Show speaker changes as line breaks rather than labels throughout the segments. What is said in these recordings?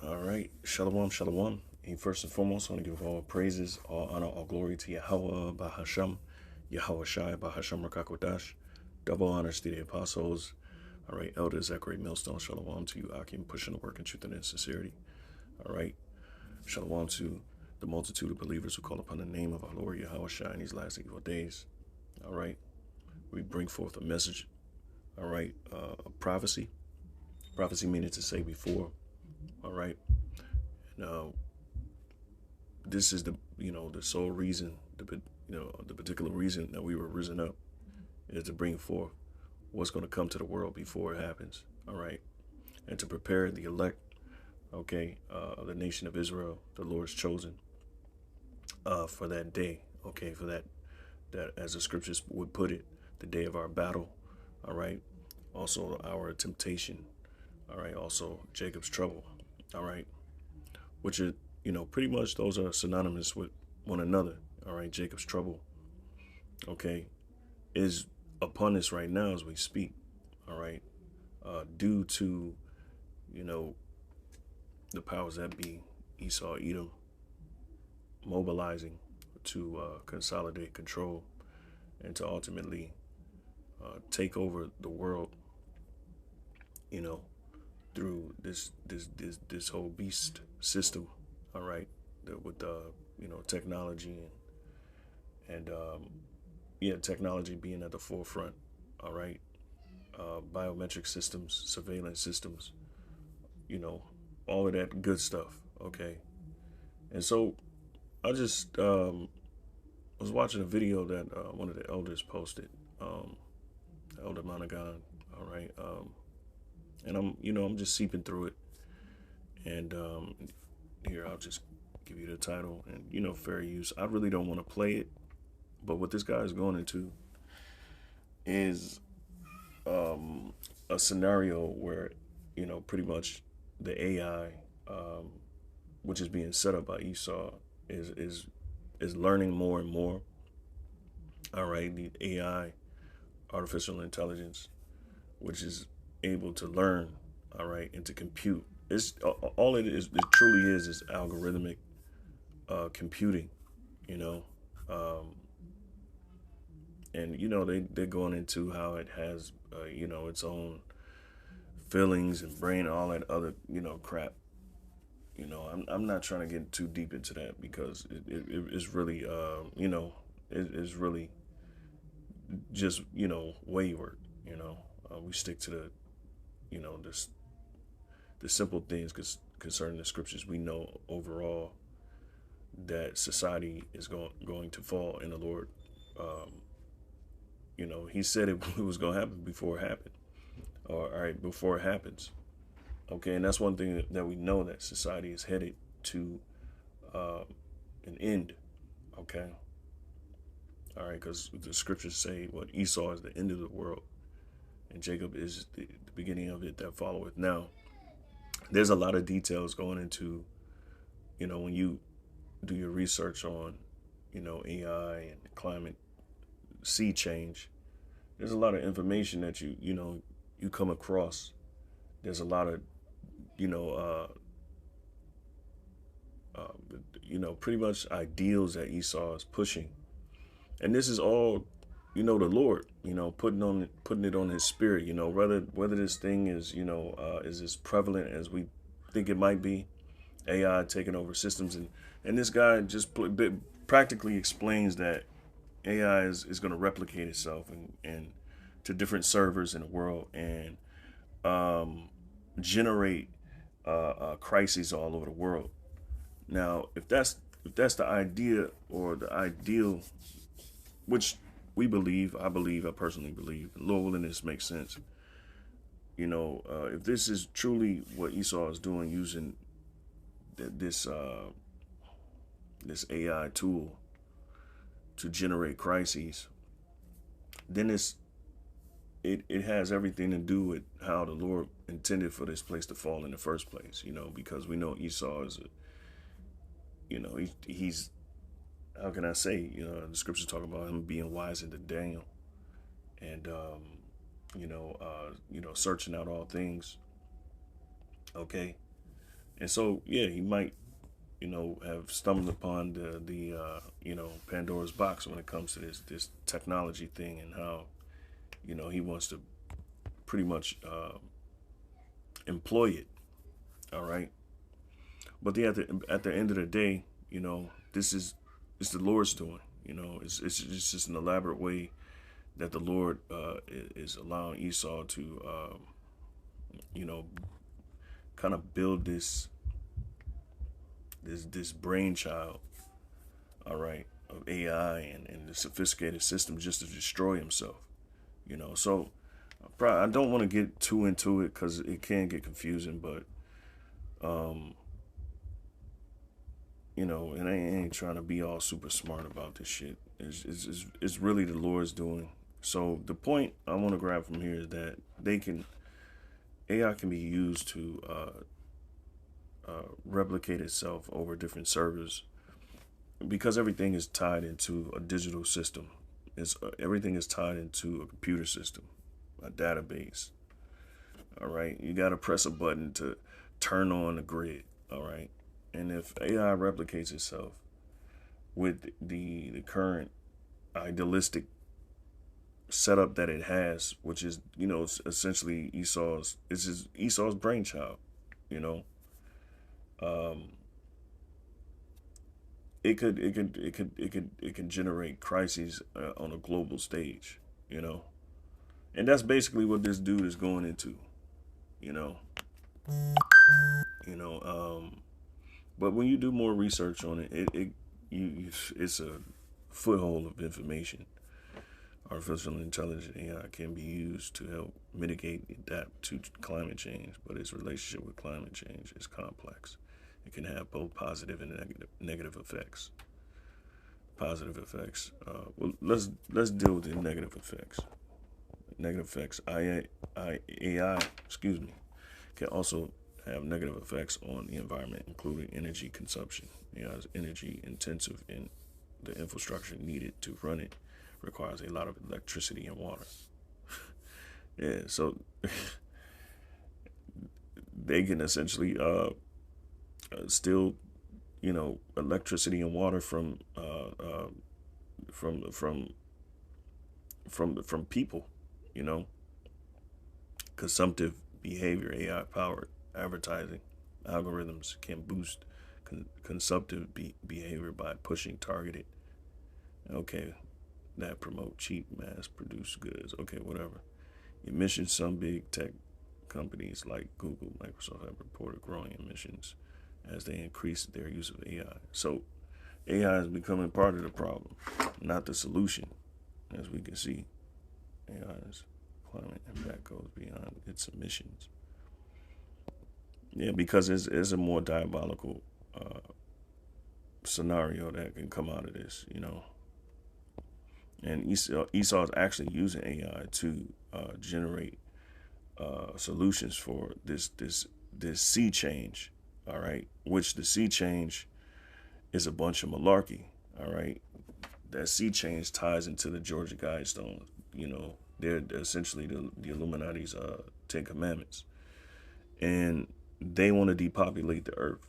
All right, shalom, shalom. And first and foremost, I want to give all praises, all honor, all glory to Yahweh Bahasham, Yahweh Shai Bahasham Rakakodash. Double honors to the apostles. All right, elders, that great millstone, shalom to you, Akim, pushing the work in truth and in sincerity. All right, shalom to the multitude of believers who call upon the name of our Lord Yahweh Shai in these last evil days. All right, we bring forth a message. All right, prophecy. Prophecy meaning to say before. All right. Now, this is the sole reason, the particular reason that we were risen up is to bring forth what's going to come to the world before it happens. All right. And to prepare the elect, okay, of the nation of Israel, the Lord's chosen, for that day. Okay. For that as the scriptures would put it, the day of our battle. All right. Also our temptation. All right. Also Jacob's trouble. All right. Which are, pretty much those are synonymous with one another. All right. Jacob's trouble, okay, is upon us right now as we speak. All right. Due to, you know, the powers that be, Esau, Edom, mobilizing to consolidate control and to ultimately take over the world, you know, through this whole beast system. All right. With technology and yeah, technology being at the forefront. All right. Biometric systems, surveillance systems, all of that good stuff. Okay. And so I just was watching a video that one of the elders posted, Elder Monagon. All right. And I'm just seeping through it. And here, I'll just give you the title and, fair use. I really don't want to play it, but what this guy is going into is a scenario where, pretty much the AI, which is being set up by Esau, is learning more and more. All right, the AI, artificial intelligence, which is able to learn, all right, and to compute. It's all it truly is algorithmic computing, you know, um, and they're going into how it has its own feelings and brain, all that other crap. I'm not trying to get too deep into that because it's really it's really just wayward. We stick to this the simple things concerning the scriptures. We know overall that society is going to fall in the Lord. Um, He said it was going to happen before it happened, or all right, before it happens. Okay, and that's one thing that we know, that society is headed to uh, an end. Okay, all right, because the scriptures say what Esau is the end of the world, and Jacob is the beginning of it that followeth. Now, there's a lot of details going into when you do your research on AI and climate, sea change. There's a lot of information that you come across. There's a lot of you know pretty much ideals that Esau is pushing, and this is all the Lord putting it on his spirit. Whether this thing is as prevalent as we think it might be. AI taking over systems, and this guy just practically explains that AI is going to replicate itself and to different servers in the world and generate crises all over the world. Now, if that's the idea or the ideal, which I personally believe, Lord willing, this makes sense. If this is truly what Esau is doing, using this this AI tool to generate crises, then it has everything to do with how the Lord intended for this place to fall in the first place. Because we know Esau is he's how can I say, the scriptures talk about him being wiser than Daniel, and searching out all things. Okay, And so, yeah, he might, have stumbled upon the Pandora's box when it comes to this technology thing, and how, he wants to pretty much employ it. All right. But at the end of the day, this is it's the Lord's doing. It's just an elaborate way that the Lord is allowing Esau to, you know, kind of build this brainchild, all right, of AI and the sophisticated system just to destroy himself. So I don't want to get too into it because it can get confusing, but um, and I ain't trying to be all super smart about this shit. It's really the Lord's doing. So the point I want to grab from here is that AI can be used to replicate itself over different servers because everything is tied into a digital system. Everything is tied into a computer system, a database. All right, you got to press a button to turn on the grid. All right, and if AI replicates itself with the current idealistic setup that it has, which is essentially Esau's brainchild, you know, um, it could generate crises on a global stage, you know, and that's basically what this dude is going into, you know, you know. But when you do more research on it's a foothold of information. Artificial intelligence AI can be used to help mitigate and adapt to climate change, but its relationship with climate change is complex. It can have both positive and negative effects. Positive effects. Well, let's deal with the negative effects. Negative effects. AI, excuse me, can also have negative effects on the environment, including energy consumption. AI is energy intensive, and the infrastructure needed to run it requires a lot of electricity and water. Yeah, so they can essentially steal, electricity and water from from people. You know, consumptive behavior, AI powered advertising algorithms can boost consumptive behavior by pushing targeted. Okay, that promote cheap mass produced goods. Okay, whatever. Emissions. Some big tech companies like Google, Microsoft have reported growing emissions as they increase their use of AI. So AI is becoming part of the problem, not the solution. As we can see, AI's climate impact goes beyond its emissions. Yeah, because it's a more diabolical scenario that can come out of this, And Esau is actually using AI to generate solutions for this sea change. All right, which the sea change is a bunch of malarkey. All right, that sea change ties into the Georgia Guidestones. They're essentially the Illuminati's Ten Commandments, and they want to depopulate the earth.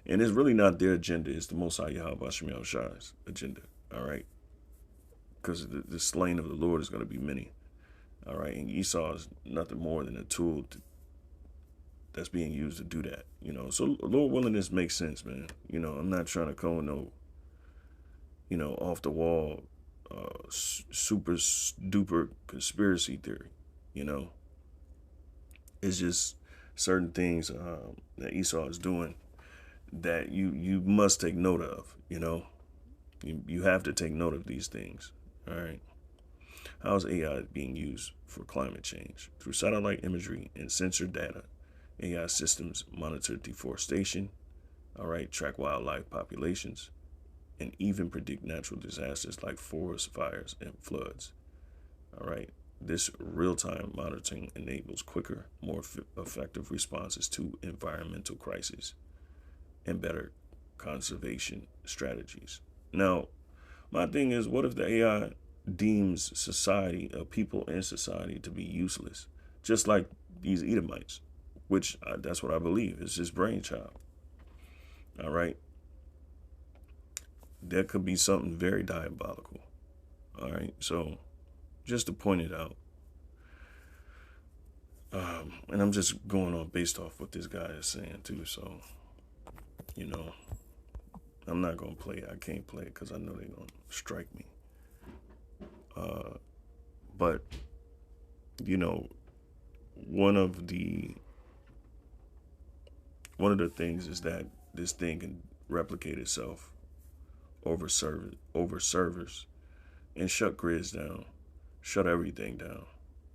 And it's really not their agenda; it's the Most High Yahweh Shem Shai's agenda. All right, because the slain of the Lord is going to be many. All right, and Esau is nothing more than a tool that's being used to do that. So Lord willing, this makes sense, man. I'm not trying to come with no, off the wall, super duper conspiracy theory. You know, it's just certain things that Esau is doing that you must take note of. You have to take note of these things. All right. How is AI being used for climate change? Through satellite imagery and sensor data, AI systems monitor deforestation, all right, track wildlife populations, and even predict natural disasters like forest fires and floods. All right. This real-time monitoring enables quicker, more effective responses to environmental crises and better conservation strategies. Now, my thing is, what if the AI deems society, people in society, to be useless, just like these Edomites? which that's what I believe is his brainchild. All right. There could be something very diabolical. All right. So just to point it out, and I'm just going on based off what this guy is saying too. So, you know, I'm not gonna play it. I can't play it because I know they're gonna strike me. But you know, one of the things is that this thing can replicate itself over servers and shut grids down, shut everything down,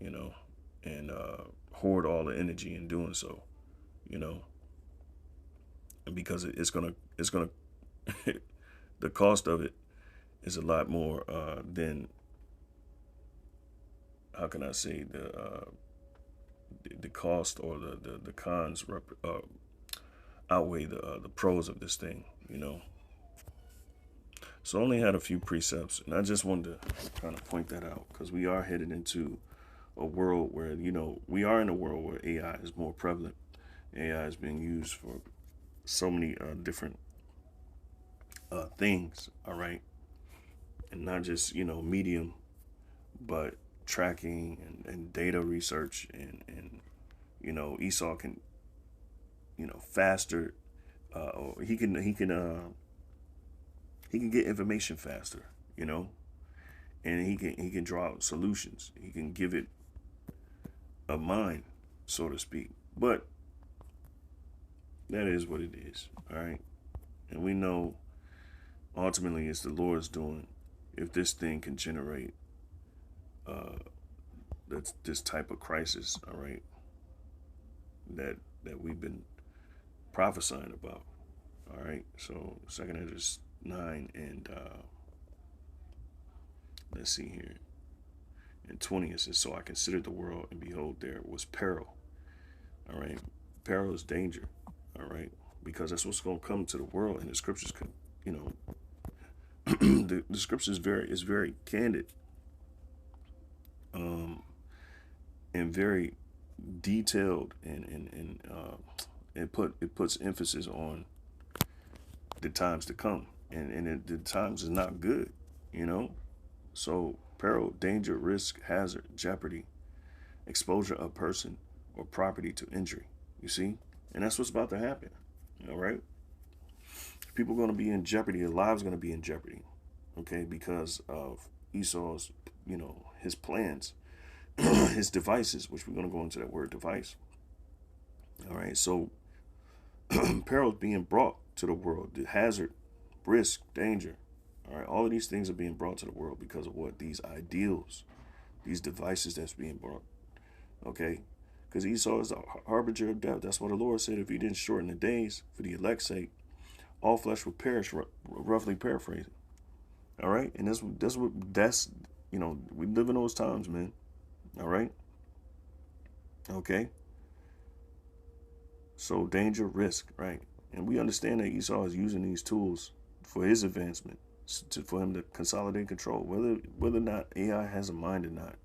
you know, and hoard all the energy in doing so, you know, and because it's gonna the cost of it is a lot more than, how can I say, the cost or the cons outweigh the pros of this thing, you know. So I only had a few precepts, and I just wanted to kind of point that out because we are headed into a world where, you know, we are in a world where AI is more prevalent. AI is being used for so many different things, all right, and not just, you know, medium, but tracking and data research, and you know, Esau can, you know, faster, or he can get information faster, you know, and he can draw out solutions. He can give it a mind, so to speak. But that is what it is, all right. And we know ultimately it's the Lord's doing if this thing can generate that's this type of crisis, all right, that we've been prophesying about. All right. So second Edges 9 and let's see here. In 20 it says, so I considered the world, and behold, there was peril. All right. Peril is danger. All right. Because that's what's going to come to the world, and the scriptures can, you know, the scripture is very candid, and very detailed, and it puts emphasis on the times to come, and the times is not good, you know. So peril, danger, risk, hazard, jeopardy, exposure of person or property to injury. You see, and that's what's about to happen. All right, people are going to be in jeopardy. Their lives are going to be in jeopardy. Okay, because of Esau's, you know, his plans, his devices, which we're going to go into that word device. All right, so peril is being brought to the world. The hazard, risk, danger. All right, all of these things are being brought to the world because of what? These ideals, these devices that's being brought. Okay, because Esau is the harbinger of death. That's what the Lord said. If he didn't shorten the days for the elect's sake, all flesh will perish. Roughly paraphrasing. All right, and that's you know, we live in those times, man. All right. Okay. So danger, risk, right? And we understand that Esau is using these tools for his advancement, for him to consolidate control, whether or not AI has a mind or not.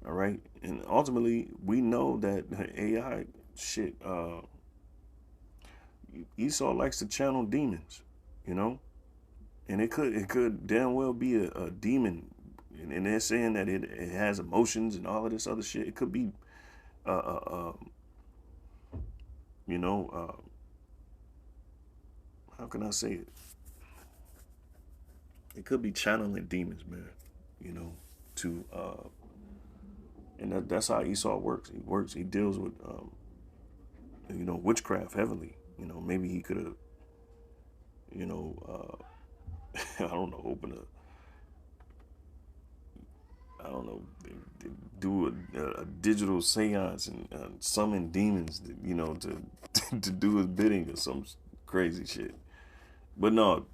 All right, and ultimately we know that AI shit. Esau likes to channel demons, you know, and it could damn well be a demon, and they're saying that it has emotions and all of this other shit. It could be, uh, uh, uh, you know, how can I say it? It could be channeling demons, man. You know, to and that's how Esau works. He works. He deals with, you know, witchcraft heavily. You know, maybe he could have, you know, I don't know, I don't know, do a digital seance and summon demons, you know, to to do his bidding or some crazy shit. But no,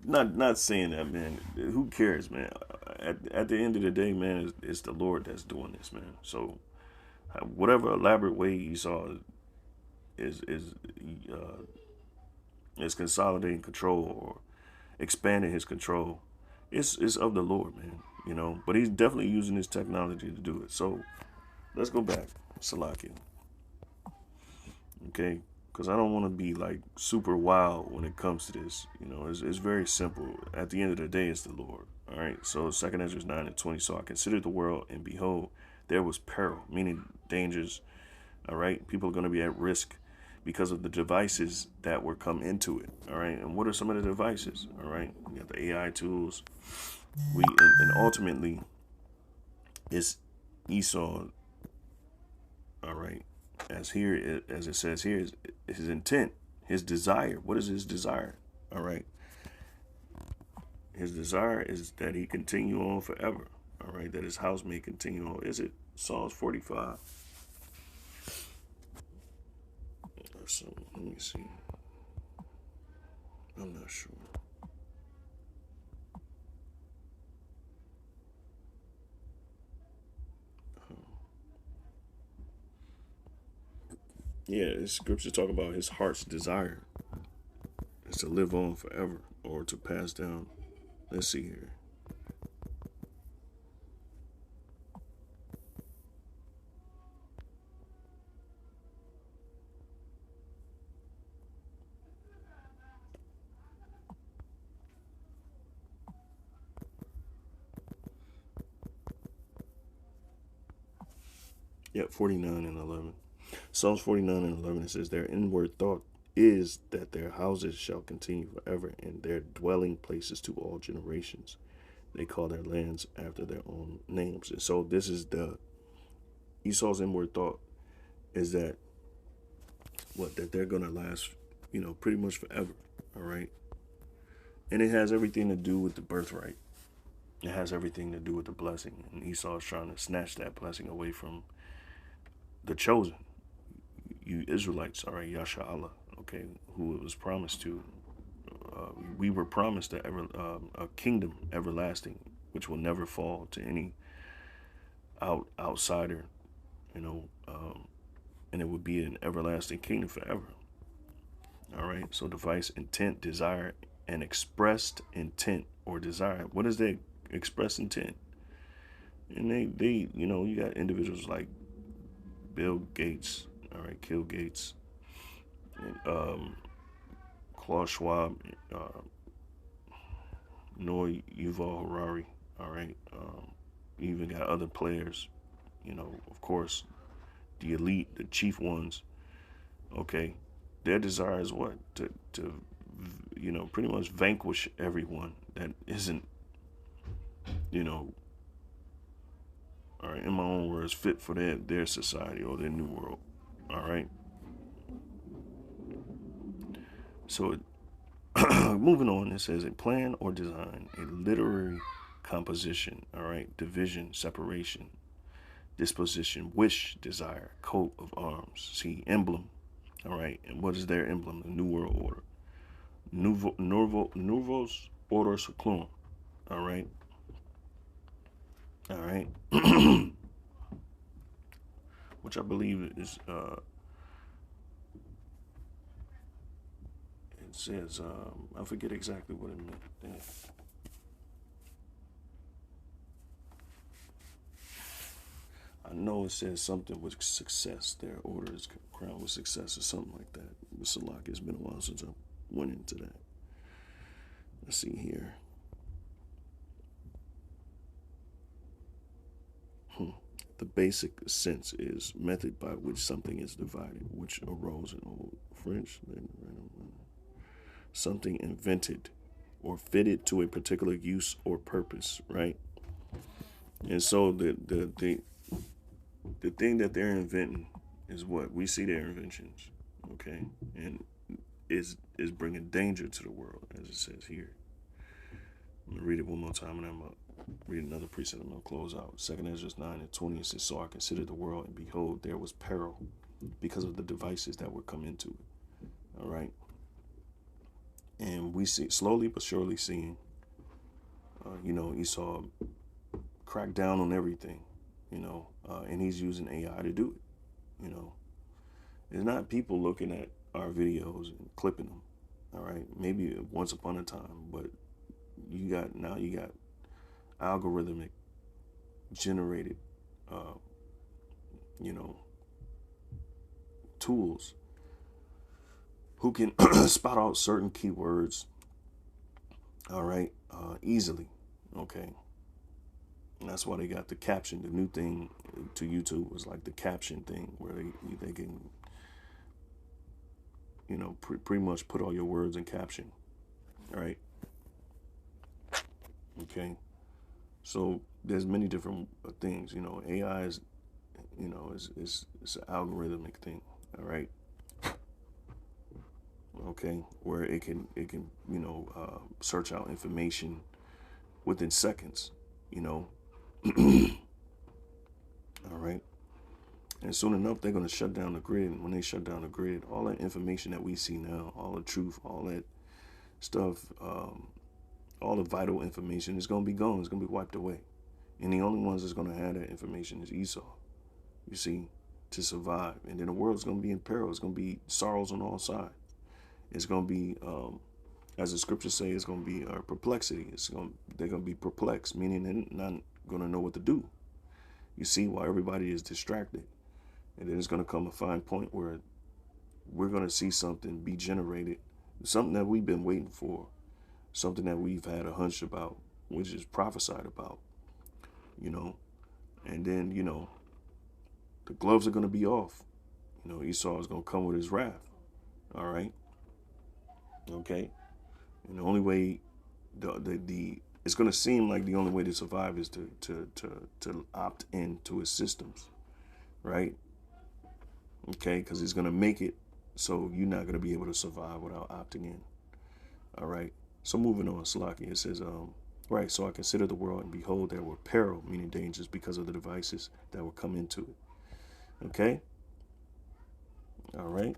not saying that, man. Who cares, man? At the end of the day, man, it's the Lord that's doing this, man. So whatever elaborate way Esau is uh, is consolidating control or expanding his control, it's of the Lord, man. You know, but he's definitely using his technology to do it. So let's go back, Salakia. Okay, because I don't want to be like super wild when it comes to this. It's very simple. At the end of the day, it's the Lord. All right. So 2 Ezra 9:20. So I considered the world, and behold, there was peril, meaning dangers. All right. People are going to be at risk because of the devices that were come into it. All right. And what are some of the devices? All right. We got the AI tools. And ultimately, it's Esau. All right. As it says here, is his intent, his desire. What is his desire? All right. His desire is that he continue on forever. All right. That his house may continue on. Is it Psalms 45? So let me see. I'm not sure. Yeah, the scripture talk about his heart's desire is to live on forever or to pass down. Let's see here. Yep, 49 and 11. Psalms 49 and 11, it says, their inward thought is that their houses shall continue forever and their dwelling places to all generations. They call their lands after their own names. And so this is the Esau's inward thought is that that they're going to last, pretty much forever. All right. And it has everything to do with the birthright. It has everything to do with the blessing. And Esau is trying to snatch that blessing away from the chosen, you Israelites, all right, Yasha Allah, okay, who it was promised to. We were promised a kingdom everlasting, which will never fall to any outsider, you know, and it would be an everlasting kingdom forever. All right. So device, intent, desire, and expressed intent or desire. What is that expressed intent? And they, you got individuals like Bill Gates, all right, Kill Gates, and Klaus Schwab, Noah Yuval Harari. All right. You even got other players. Of course, the elite, the chief ones. Okay, their desire is what to pretty much vanquish everyone that isn't you know all right, in my own words, fit for their society or their new world. All right. So moving on, it says a plan or design, a literary composition. All right, division, separation, disposition, wish, desire, coat of arms. See, emblem. All right, and what is their emblem? The New World Order. Novos Order Seclorum. All right, all right. Which I believe is, it says, I forget exactly what it meant. Damn. I know it says something with success. Their order is crowned with success or something like that. But Salaki, it's been a while since I went into that. Let's see here. The basic sense is method by which something is divided, which arose in Old French. Something invented or fitted to a particular use or purpose, right? And so the thing that they're inventing is what we see their inventions, okay, and is bringing danger to the world, as it says here. I'm gonna read it one more time, and I'm gonna read another precept. I'm gonna close out. 2 Ezra 9:20. It says, "So I considered the world, and behold, there was peril, because of the devices that were come into it." All right, and we see slowly but surely seeing, Esau crack down on everything, and he's using AI to do it. It's not people looking at our videos and clipping them. All right, maybe once upon a time, but you got algorithmic generated, uh, you know, tools who can spot out certain keywords, all right, easily. Okay. And that's why they got the caption. The new thing to YouTube was like the caption thing, where they can, pretty much put all your words in caption. All right. Okay. So there's many different things. AI is, it's an algorithmic thing. All right. Okay, where it can search out information within seconds. All right. And soon enough, they're going to shut down the grid. And when they shut down the grid, all that information that we see now, all the truth, all that stuff, all the vital information is going to be gone. It's going to be wiped away. And the only ones that's going to have that information is Esau, you see, to survive. And then the world's going to be in peril. It's going to be sorrows on all sides. It's going to be, as the scriptures say, it's going to be perplexity. They're going to be perplexed, meaning they're not going to know what to do. You see, while everybody is distracted. And then it's going to come a fine point where we're going to see something be generated, something that we've been waiting for, something that we've had a hunch about, which is prophesied about, and then, the gloves are going to be off. Esau is going to come with his wrath. All right. Okay. And the only way, it's going to seem like the only way to survive is to opt into his systems. Right. Okay, because he's going to make it so you're not going to be able to survive without opting in. All right. So moving on, Slaki, it says, right, so I considered the world, and behold, there were peril, meaning dangers, because of the devices that would come into it. Okay. All right.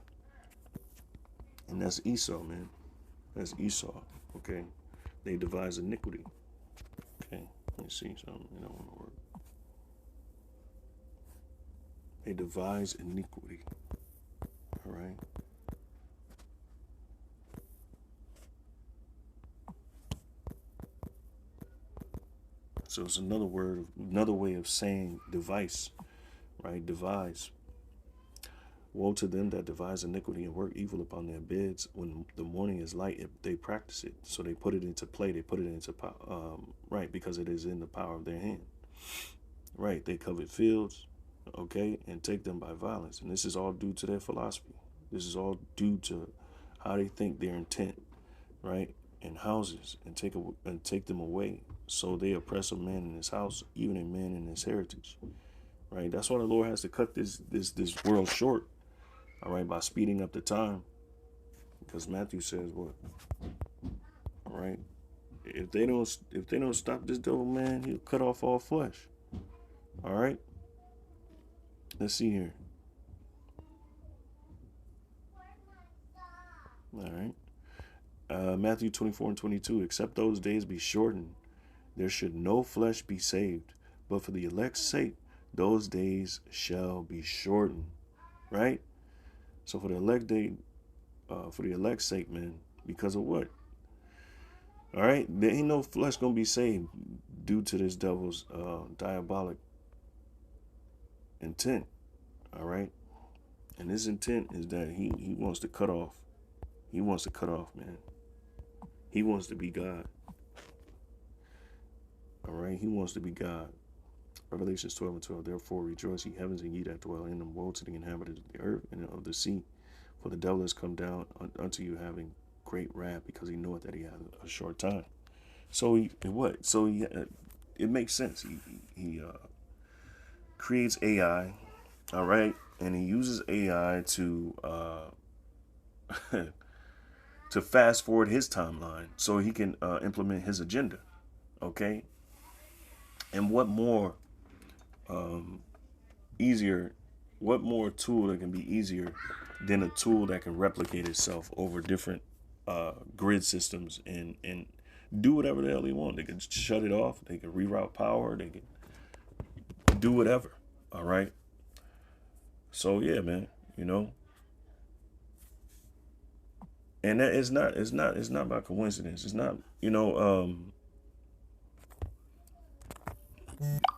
And that's Esau, man. That's Esau. Okay. They devise iniquity. Okay. Let's see something. Want to work. They devise iniquity. All right. So it's another way of saying device, right? Devise. Woe to them that devise iniquity and work evil upon their beds. When the morning is light, they practice it. So they put it into play. They put it into right, because it is in the power of their hand. Right. They covet fields. Okay, and take them by violence. And this is all due to their philosophy. This is all due to how they think, their intent, right? And houses, and take them away. So they oppress a man in his house, even a man in his heritage, right? That's why the Lord has to cut this world short, all right, by speeding up the time, because Matthew says what, all right? If they don't stop this devil, man, he'll cut off all flesh, all right? Let's see here. All right. Matthew 24:22. Except those days be shortened, there should no flesh be saved. But for the elect's sake, those days shall be shortened. Right? So for the elect's sake, man, because of what? All right? There ain't no flesh going to be saved due to this devil's diabolic intent. All right. And his intent is that he wants to cut off. He wants to cut off, man. He wants to be God. All right. He wants to be God. Revelations 12:12. Therefore rejoice, ye heavens, and ye that dwell in them. Woe to the inhabitants of the earth and of the sea. For the devil has come down unto you, having great wrath, because he knoweth that he has a short time. So it makes sense. He creates AI. All right. And he uses AI to to fast forward his timeline so he can implement his agenda. Okay. And what more tool that can be easier than a tool that can replicate itself over different grid systems and do whatever the hell they want. They can shut it off. They can reroute power. They can do whatever. All right. So yeah, man, and that it's not by coincidence. It's not,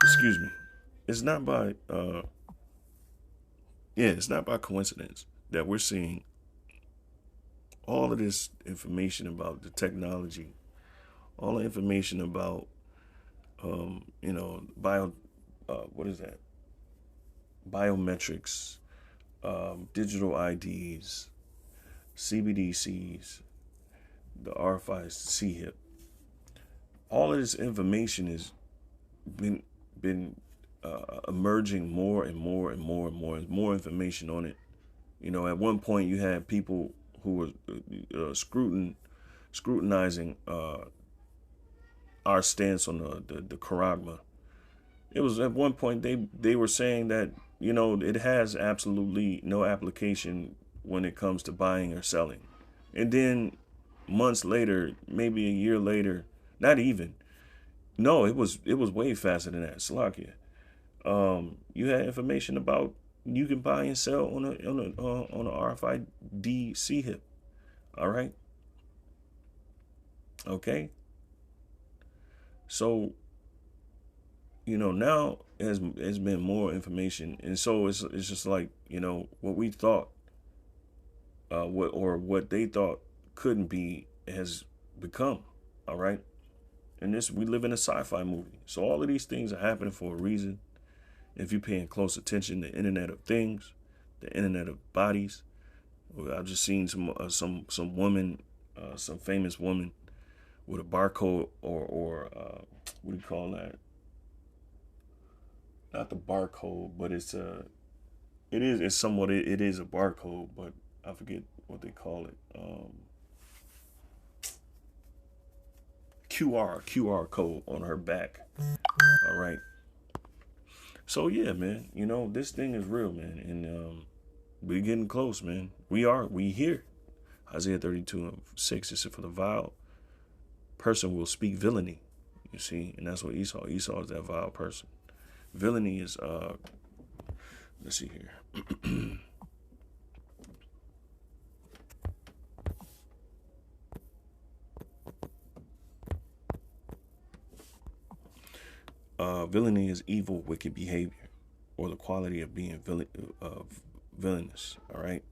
excuse me. It's not by, it's not by coincidence that we're seeing all of this information about the technology, all the information about, what is that? Biometrics, digital IDs, CBDCs, the RFID hip. All of this information has been emerging more and more and more and more and more information on it. At one point you had people who were scrutinizing our stance on the Karagma. It was at one point they were saying that it has absolutely no application when it comes to buying or selling, and then months later, maybe a year later, not even. No, it was way faster than that. Slovakia. You had information about you can buy and sell on a RFID hip. All right. Okay. So now has been more information, and so it's just like what we thought, what they thought couldn't be has become. All right. And we live in a sci-fi movie, so all of these things are happening for a reason. If you're paying close attention, the Internet of Things, the Internet of Bodies. I've just seen some woman, some famous woman with a barcode or what do you call that? Not the barcode, but it's somewhat it is a barcode, but I forget what they call it. QR code on her back. All right. So yeah, man, this thing is real, man, and we're getting close, man. We here. Isaiah 32:6 is for the vile person will speak villainy. You see, and that's what Esau. Esau is that vile person. Villainy is let's see here. Villainy is evil, wicked behavior, or the quality of being villainous. All right.